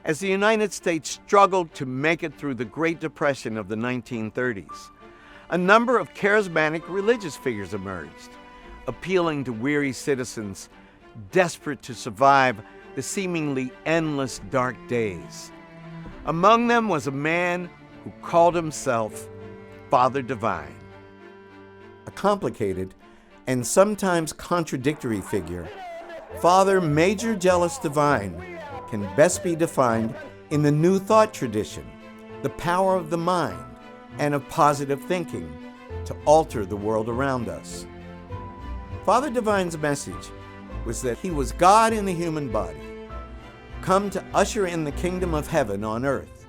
as the United States struggled to make it through the Great Depression of the 1930s. A number of charismatic religious figures emerged, appealing to weary citizens desperate to survive the seemingly endless dark days. Among them was a man who called himself Father Divine. A complicated and sometimes contradictory figure, Father Major Jealous Divine can best be defined in the New Thought tradition, the power of the mind and of positive thinking to alter the world around us. Father Divine's message was that he was God in the human body, come to usher in the kingdom of heaven on earth.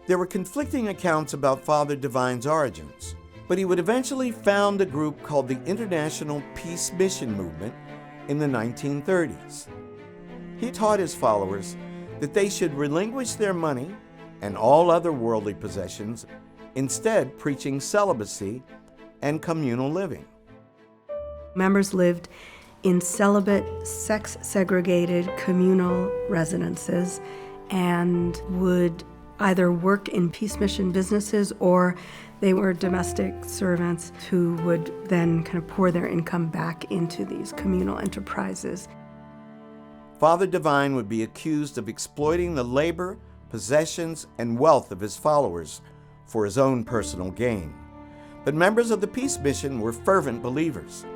There were conflicting accounts about Father Divine's origins, but he would eventually found a group called the International Peace Mission Movement in the 1930s. He taught his followers that they should relinquish their money and all other worldly possessions, instead preaching celibacy and communal living. Members lived in celibate, sex-segregated communal residences and would either work in peace mission businesses or they were domestic servants who would then kind of pour their income back into these communal enterprises. Father Divine would be accused of exploiting the labor, possessions, and wealth of his followers for his own personal gain. But members of the peace mission were fervent believers,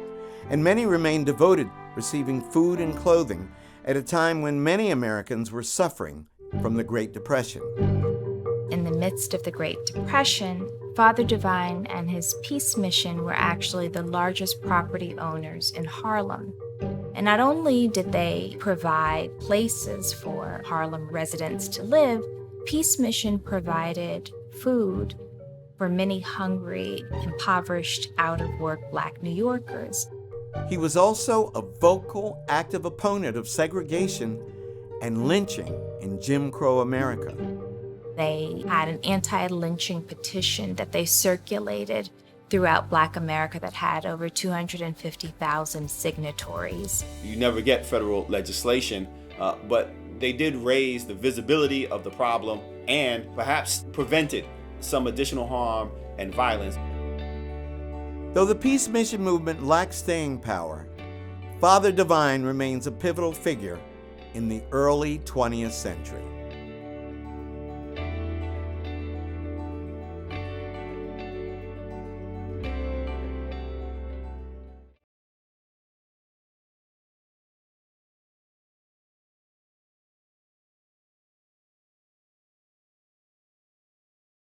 and many remained devoted, receiving food and clothing at a time when many Americans were suffering from the Great Depression. In the midst of the Great Depression, Father Divine and his peace mission were actually the largest property owners in Harlem. And not only did they provide places for Harlem residents to live, Peace Mission provided food for many hungry, impoverished, out-of-work Black New Yorkers. He was also a vocal, active opponent of segregation and lynching in Jim Crow America. They had an anti-lynching petition that they circulated throughout Black America that had over 250,000 signatories. You never get federal legislation, but they did raise the visibility of the problem and perhaps prevented some additional harm and violence. Though the peace mission movement lacked staying power, Father Divine remains a pivotal figure in the early 20th century.